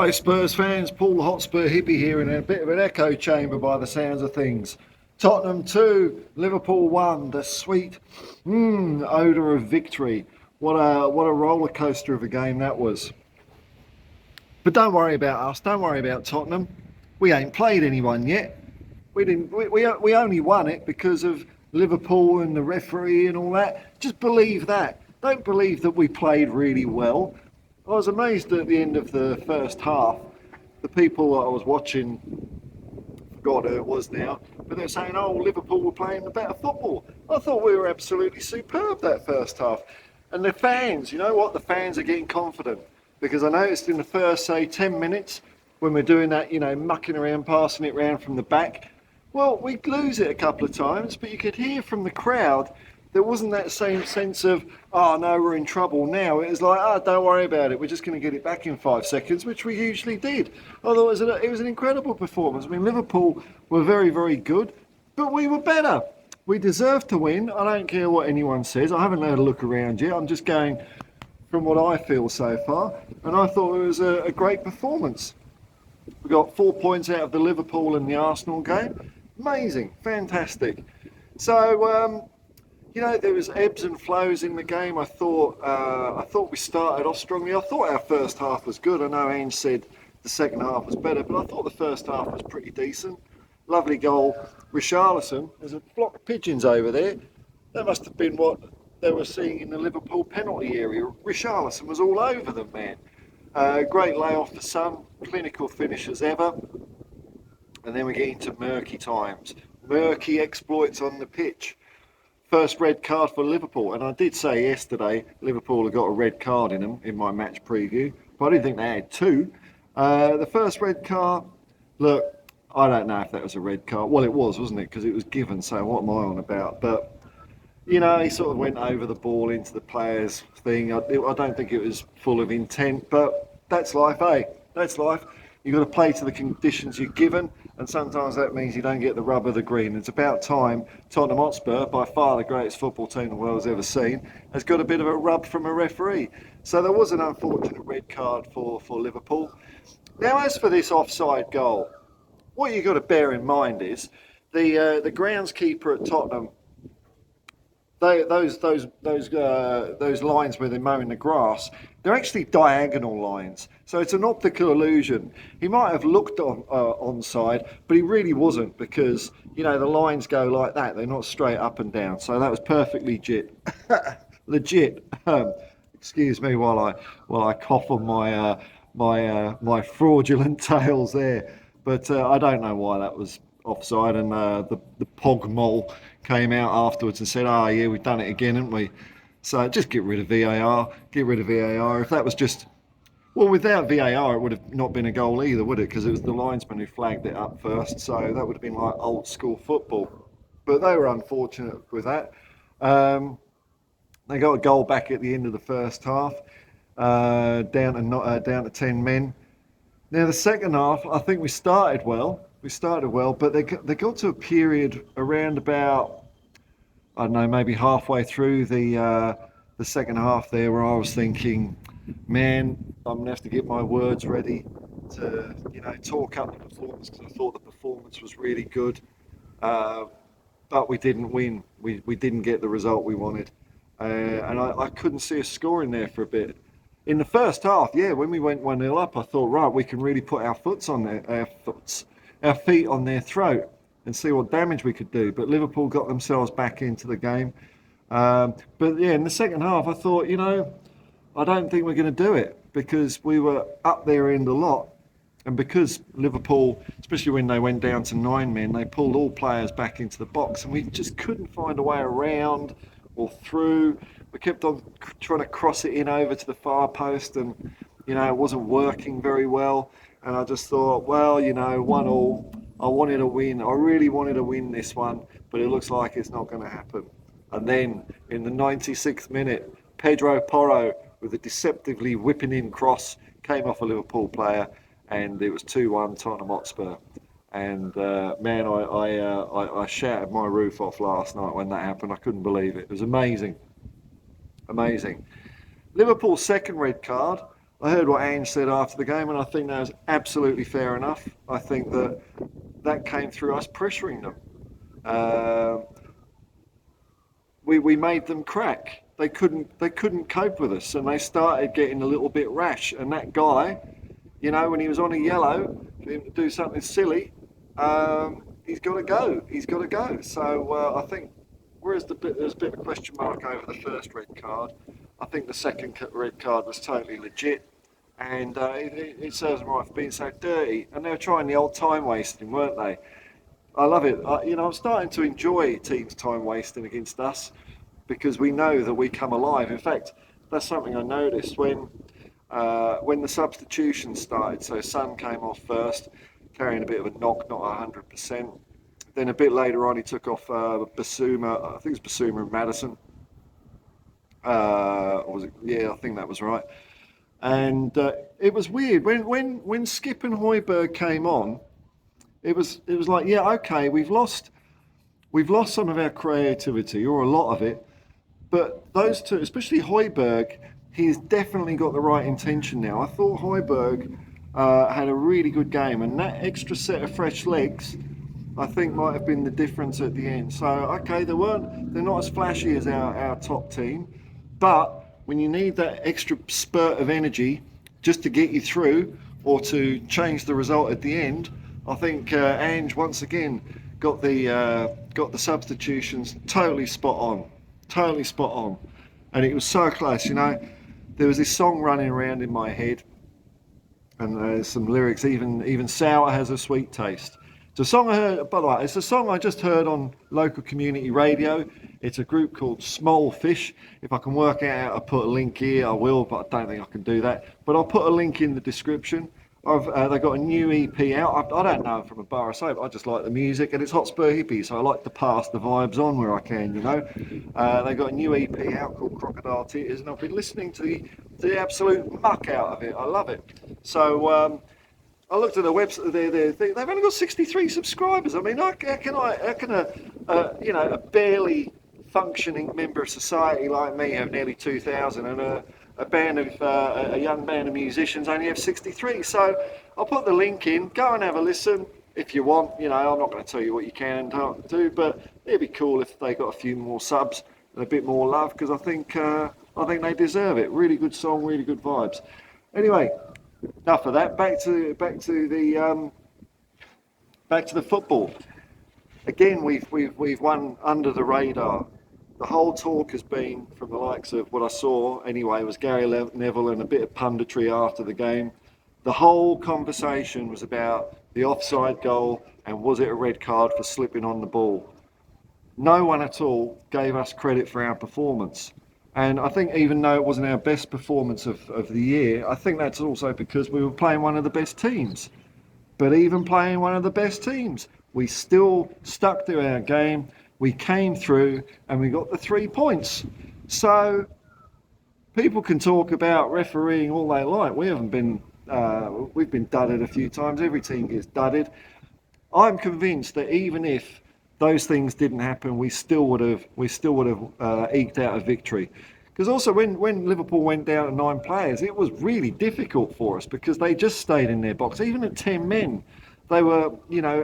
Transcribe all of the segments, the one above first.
Hi Spurs fans, Paul the Hotspur hippie here in a bit of an echo chamber by the sounds of things. Tottenham 2, Liverpool 1, the sweet odour of victory. What a roller coaster of a game that was. But don't worry about us, don't worry about Tottenham. We ain't played anyone yet. We only won it because of Liverpool and the referee and all that. Just believe that. Don't believe that we played really well. I was amazed at the end of the first half. The people that I was watching, forgot who it was now, but they're saying, oh, Liverpool were playing the better football. I thought we were absolutely superb that first half. And the fans, you know what? The fans are getting confident. Because I noticed in the first, say, 10 minutes, when we're doing that, mucking around, passing it around from the back, well, we'd lose it a couple of times, but you could hear from the crowd there wasn't that same sense of, oh no, we're in trouble now. It was like, oh, don't worry about it. We're just going to get it back in 5 seconds, which we usually did. Although it was an incredible performance. I mean, Liverpool were very, very good, but we were better. We deserved to win. I don't care what anyone says. I haven't had a look around yet. I'm just going from what I feel so far. And I thought it was a great performance. We got 4 points out of the Liverpool and the Arsenal game. Amazing, fantastic. So, there was ebbs and flows in the game. I thought we started off strongly. I thought our first half was good. I know Ange said the second half was better, but I thought the first half was pretty decent. Lovely goal. Richarlison, there's a flock of pigeons over there. That must have been what they were seeing in the Liverpool penalty area. Richarlison was all over them, man. Great layoff for Son, clinical finish as ever. And then we get into murky times. Murky exploits on the pitch. First red card for Liverpool, and I did say yesterday Liverpool have got a red card in them in my match preview, but I didn't think they had two. The first red card, look, I don't know if that was a red card. Well, it was, wasn't it? Because it was given, so what am I on about? But, he sort of went over the ball into the players' thing. I don't think it was full of intent, but that's life, eh? That's life. You've got to play to the conditions you're given, and sometimes that means you don't get the rub of the green. It's about time Tottenham Hotspur, by far the greatest football team the world's ever seen, has got a bit of a rub from a referee. So there was an unfortunate red card for Liverpool. Now, as for this offside goal, what you've got to bear in mind is the groundskeeper at Tottenham, those lines where they're mowing the grass, they're actually diagonal lines. So it's an optical illusion. He might have looked onside, but he really wasn't, because the lines go like that. They're not straight up and down. So that was perfectly legit. Excuse me while I cough on my fraudulent tales there. But I don't know why that was offside, and the Pog Mole came out afterwards and said, oh yeah, we've done it again, haven't we? So just get rid of VAR. If that was just, well, without VAR it would have not been a goal either, would it? Because it was the linesman who flagged it up first, so that would have been like old school football. But they were unfortunate with that. They got a goal back at the end of the first half, down to 10 men. Now the second half, I think we started well, but they got to a period around about, I don't know, maybe halfway through the second half there, where I was thinking, man, I'm gonna have to get my words ready to talk up the performance, because I thought the performance was really good, but we didn't win. We didn't get the result we wanted, and I couldn't see a score in there for a bit. In the first half, yeah, when we went 1-0 up, I thought, right, we can really put our feet on their throat and see what damage we could do. But Liverpool got themselves back into the game. But yeah, in the second half, I thought, I don't think we're going to do it, because we were up there in the lot. And because Liverpool, especially when they went down to 9 men, they pulled all players back into the box, and we just couldn't find a way around or through. We kept on trying to cross it in over to the far post, and it wasn't working very well. And I just thought, well, 1-1. I wanted to win. I really wanted to win this one, but it looks like it's not going to happen. And then in the 96th minute, Pedro Porro, with a deceptively whipping in cross, came off a Liverpool player, and it was 2-1 Tottenham Hotspur. And man, I shouted my roof off last night when that happened. I couldn't believe it. It was amazing. Liverpool's second red card, I heard what Ange said after the game, and I think that was absolutely fair enough. I think that came through us pressuring them. Uh, we made them crack. They couldn't cope with us, and they started getting a little bit rash. And that guy, when he was on a yellow, for him to do something silly, he's got to go. He's got to go. So I think, whereas there's a bit of a question mark over the first red card, I think the second red card was totally legit. And it serves them right for being so dirty. And they were trying the old time wasting, weren't they? I love it. I'm starting to enjoy teams time wasting against us because we know that we come alive. In fact, that's something I noticed when the substitutions started. So Son came off first, carrying a bit of a knock, not 100%. Then a bit later on, he took off Basuma. I think it was Basuma and Madison. Or was it? Yeah, I think that was right. And it was weird when Skip and Højbjerg came on. It was like, yeah, okay, we've lost some of our creativity, or a lot of it, but those two, especially Højbjerg, he's definitely got the right intention now. I thought Højbjerg had a really good game, and that extra set of fresh legs, I think, might have been the difference at the end. So okay, they're not as flashy as our top team, but when you need that extra spurt of energy just to get you through or to change the result at the end, I think Ange once again got the substitutions totally spot on, and it was so close. There was this song running around in my head, and there's some lyrics. Even sour has a sweet taste. It's a song I heard. By the way, it's a song I just heard on local community radio. It's a group called Small Fish. If I can work out how to put a link here, I will, but I don't think I can do that. But I'll put a link in the description. They got a new EP out. I don't know it from a bar or so, but I just like the music, and it's Hotspur Hippie, so I like to pass the vibes on where I can. They got a new EP out called Crocodile Tears, and I've been listening to the absolute muck out of it. I love it. So I looked at the website. They've only got 63 subscribers. I mean, how can a barely functioning member of society like me have nearly 2,000, and a young band of musicians only have 63. So I'll put the link in. Go and have a listen if you want. I'm not going to tell you what you can and can't do, but it'd be cool if they got a few more subs and a bit more love, because I think they deserve it. Really good song, really good vibes. Anyway, enough of that. Back to the football. Again, we've won under the radar. The whole talk has been, from the likes of what I saw anyway, was Gary Neville and a bit of punditry after the game. The whole conversation was about the offside goal and was it a red card for slipping on the ball. No one at all gave us credit for our performance. And I think even though it wasn't our best performance of the year, I think that's also because we were playing one of the best teams. But even playing one of the best teams, we still stuck to our game. We came through and we got the 3 points. So people can talk about refereeing all they like. We've been dudded a few times. Every team gets dudded. I'm convinced that even if those things didn't happen, we still would have eked out a victory. Because also when Liverpool went down to 9 players, it was really difficult for us because they just stayed in their box. Even at 10 men, they were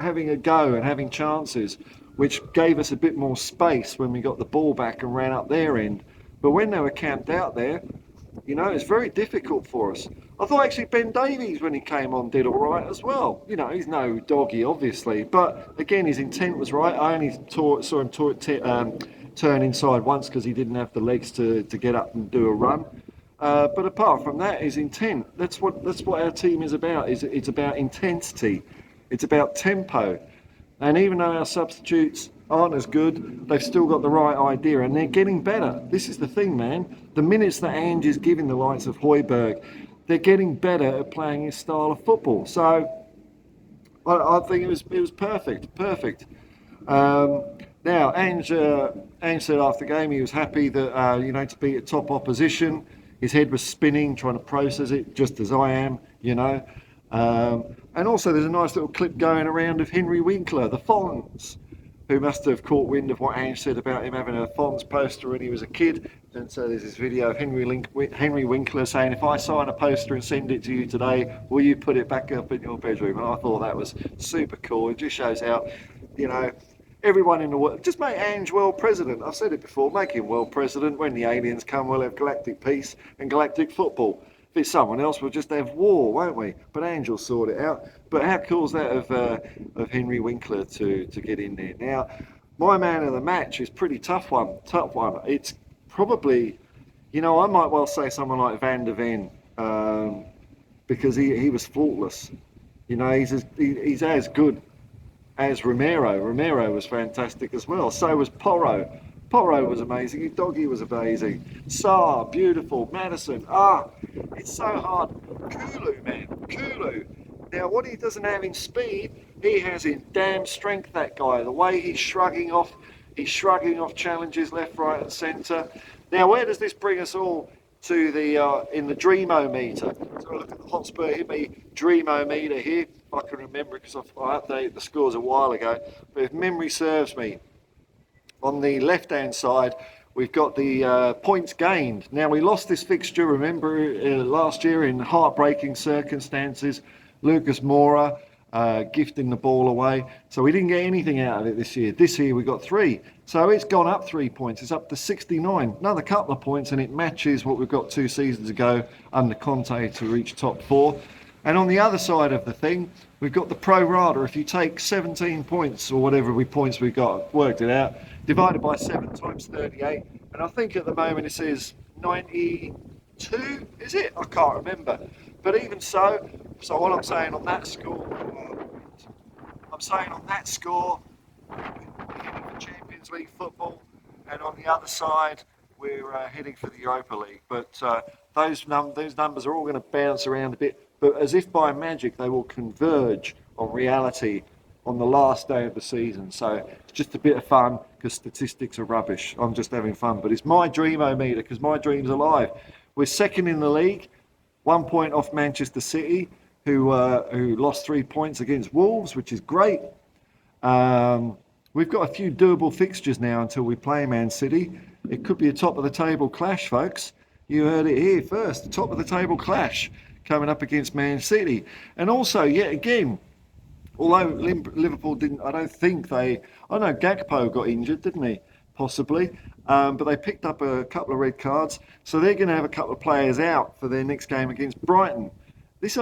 having a go and having chances, which gave us a bit more space when we got the ball back and ran up their end. But when they were camped out there, it's very difficult for us. I thought actually Ben Davies, when he came on, did all right as well. He's no doggy, obviously, but again, his intent was right. I only saw him turn inside once because he didn't have the legs to get up and do a run. But apart from that, his intent. That's what our team is about. It's about intensity. It's about tempo. And even though our substitutes aren't as good, they've still got the right idea, and they're getting better. This is the thing, man. The minutes that Ange is giving the likes of Højbjerg, they're getting better at playing his style of football. So I think it was perfect. Now, Ange said after the game he was happy that to beat a top opposition. His head was spinning, trying to process it, just as I am. And also there's a nice little clip going around of Henry Winkler, the Fonz, who must have caught wind of what Ange said about him having a Fonz poster when he was a kid. And so there's this video of Henry Winkler saying, if I sign a poster and send it to you today, will you put it back up in your bedroom? And I thought that was super cool. It just shows how, you know, everyone in the world, just make Ange world president. I've said it before, make him world president. When the aliens come, we'll have galactic peace and galactic football. If it's someone else, we'll just have war, won't we? But Ange will sort it out. But how cool is that of Henry Winkler to get in there? Now, my man of the match is pretty tough one. It's probably, you know, I might well say someone like Van der Ven, because he was faultless. You know, he's as good as Romero. Romero was fantastic as well. So was Porro. Porro was amazing. Doggy was amazing. Sarr, beautiful. Madison. It's so hard. Kulu, man. Kulu. Now, what he doesn't have in speed, he has in damn strength, that guy. The way he's shrugging off challenges left, right and centre. Now, where does this bring us all to the in the Dreamo-meter? So look at the Hotspur Hippie Dreamo-meter here. If I can remember, because I updated the scores a while ago. But if memory serves me, on the left-hand side, we've got the points gained. Now, we lost this fixture, remember, last year in heartbreaking circumstances. Lucas Moura gifting the ball away. So we didn't get anything out of it this year. This year we got 3. So it's gone up 3 points. It's up to 69. Another couple of points, and it matches what we've got 2 seasons ago under Conte to reach top 4. And on the other side of the thing, we've got the pro rata. If you take 17 points, or whatever points we've got, worked it out, divided by 7 times 38. And I think at the moment it says 92, is it? I can't remember. But even so what I'm saying on that score, we're heading for Champions League football, and on the other side, we're heading for the Europa League. But those numbers are all going to bounce around a bit, but as if by magic, they will converge on reality on the last day of the season. So it's just a bit of fun, because statistics are rubbish. I'm just having fun, but it's my Dreamo-meter, because my dream's alive. We're second in the league, 1 point off Manchester City, who lost 3 points against Wolves, which is great. We've got a few doable fixtures now until we play Man City. It could be a top of the table clash, folks. You heard it here first, the top of the table clash coming up against Man City. And also, yet again, although Liverpool didn't, I know Gakpo got injured, didn't he? Possibly. But they picked up a couple of red cards. So they're going to have a couple of players out for their next game against Brighton. This,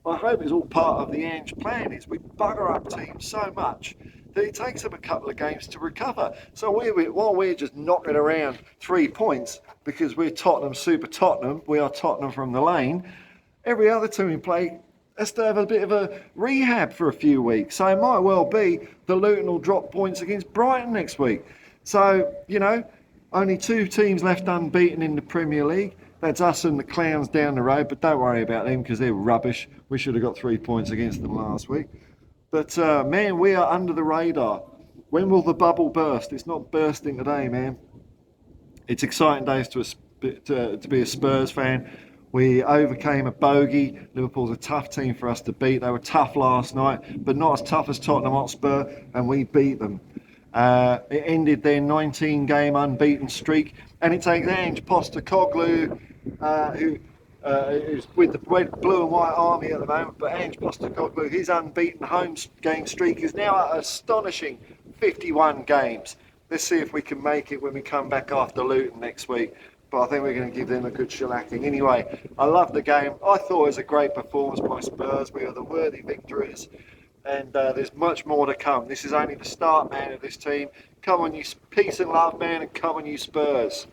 I hope is all part of the Ange plan, is we bugger up teams so much that it takes them a couple of games to recover. So while we're just knocking around 3 points, because we're Tottenham, super Tottenham, we are Tottenham from the lane, every other team we play has to have a bit of a rehab for a few weeks. So it might well be that Luton will drop points against Brighton next week. So, you know, only 2 teams left unbeaten in the Premier League. That's us and the Clowns down the road, but don't worry about them, because they're rubbish. We should have got 3 points against them last week. But, man, we are under the radar. When will the bubble burst? It's not bursting today, man. It's exciting days to be a Spurs fan. We overcame a bogey. Liverpool's a tough team for us to beat. They were tough last night, but not as tough as Tottenham Hotspur, and we beat them. It ended their 19-game unbeaten streak, and it takes Ange Postecoglou, who's with the blue and white army at the moment, but Ange Postecoglou, his unbeaten home game streak is now at astonishing 51 games. Let's see if we can make it when we come back after Luton next week. But I think we're going to give them a good shellacking. Anyway, I love the game. I thought it was a great performance by Spurs. We are the worthy victories. And there's much more to come. This is only the start, man, of this team. Come on, you peace and love, man, and come on, you Spurs.